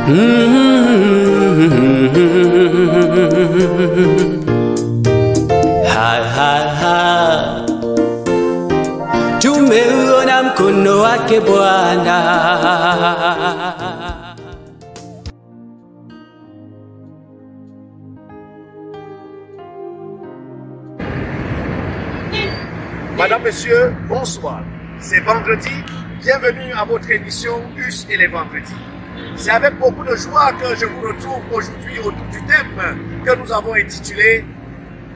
Tumeuona mkono wake Bwana. Madame, Monsieur, bonsoir. C'est vendredi. Bienvenue à votre émission Us et les vendredis. C'est avec beaucoup de joie que je vous retrouve aujourd'hui autour du thème que nous avons intitulé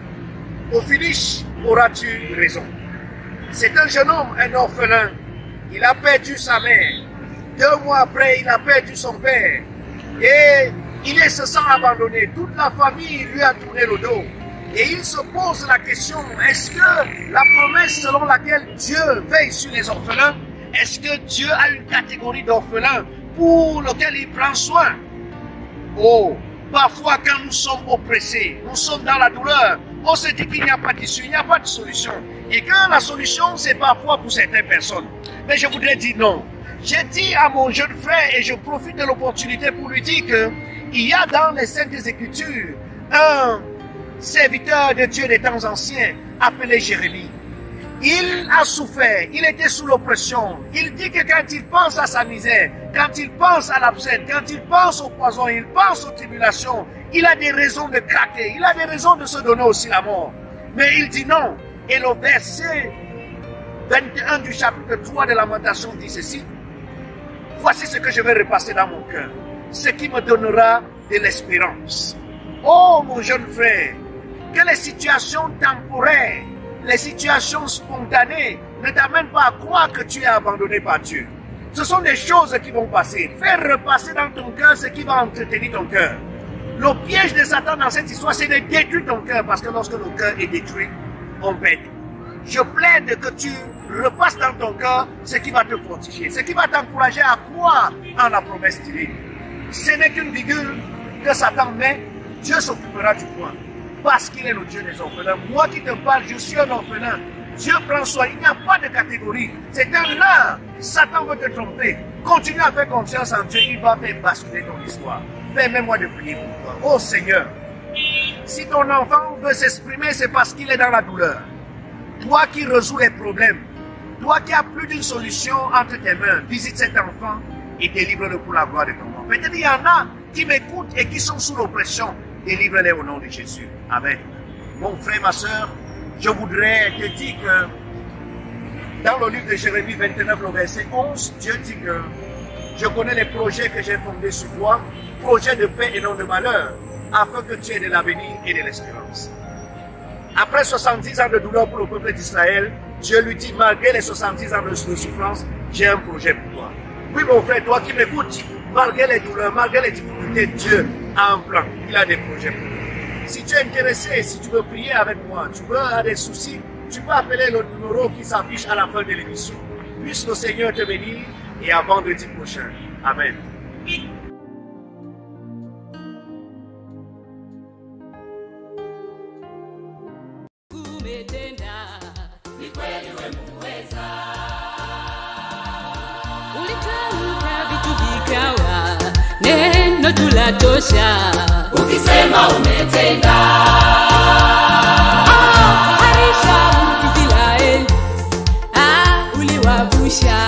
« Au finish, auras-tu raison ?» C'est un jeune homme, un orphelin. Il a perdu sa mère. 2 mois après, il a perdu son père. Et il se sent abandonné. Toute la famille lui a tourné le dos. Et il se pose la question, est-ce que la promesse selon laquelle Dieu veille sur les orphelins, est-ce que Dieu a une catégorie d'orphelins pour lequel il prend soin? Oh, parfois quand nous sommes oppressés, nous sommes dans la douleur, on se dit qu'il n'y a pas d'issue, il n'y a pas de solution. Et que la solution, c'est parfois pour certaines personnes. Mais je voudrais dire non. J'ai dit à mon jeune frère, et je profite de l'opportunité pour lui dire qu'il y a dans les Saintes Écritures un serviteur de Dieu des temps anciens appelé Jérémie. Il a souffert, il était sous l'oppression. Il dit que quand il pense à sa misère, quand il pense à l'absinthe, quand il pense au poison, il pense aux tribulations, il a des raisons de craquer, il a des raisons de se donner aussi la mort. Mais il dit non. Et le verset 21 du chapitre 3 de Lamentation dit ceci. Voici ce que je vais repasser dans mon cœur, ce qui me donnera de l'espérance. Oh mon jeune frère, que les situations temporaires, les situations spontanées ne t'amènent pas à croire que tu es abandonné par Dieu. Ce sont des choses qui vont passer. Faire repasser dans ton cœur ce qui va entretenir ton cœur. Le piège de Satan dans cette histoire, c'est de détruire ton cœur, parce que lorsque le cœur est détruit, on perd. Je plaide que tu repasses dans ton cœur ce qui va te fortifier, ce qui va t'encourager à croire en la promesse divine. Ce n'est qu'une virgule que Satan met, Dieu s'occupera du point. Parce qu'il est le Dieu des orphelins. Moi qui te parle, je suis un orphelin. Dieu prend soin. Il n'y a pas de catégorie. C'est un leurre. Satan veut te tromper. Continue à faire confiance en Dieu. Il va faire basculer ton histoire. Permets-moi de prier pour toi. Oh Seigneur, si ton enfant veut s'exprimer, c'est parce qu'il est dans la douleur. Toi qui résous les problèmes, toi qui as plus d'une solution entre tes mains, visite cet enfant et délivre-le pour la gloire de ton nom. Peut-être il y en a qui m'écoutent et qui sont sous l'oppression. Délivre-les au nom de Jésus. Amen. Mon frère, ma soeur, je voudrais te dire que dans le livre de Jérémie 29, le verset 11, Dieu dit que je connais les projets que j'ai fondés sur toi, projets de paix et non de malheur, afin que tu aies de l'avenir et de l'espérance. Après 70 ans de douleur pour le peuple d'Israël, Dieu lui dit, malgré les 70 ans de souffrance, j'ai un projet pour toi. Oui, mon frère, toi qui m'écoutes, malgré les douleurs, malgré les difficultés, Dieu a un plan, il a des projets pour toi. Si tu es intéressé, si tu veux prier avec moi, tu veux avoir des soucis, tu peux appeler le numéro qui s'affiche à la fin de l'émission. Puisse le Seigneur te bénir et à vendredi prochain. Amen. Neno tulatosha, ukisema umetenda. Aisha Israeli, uliwavusha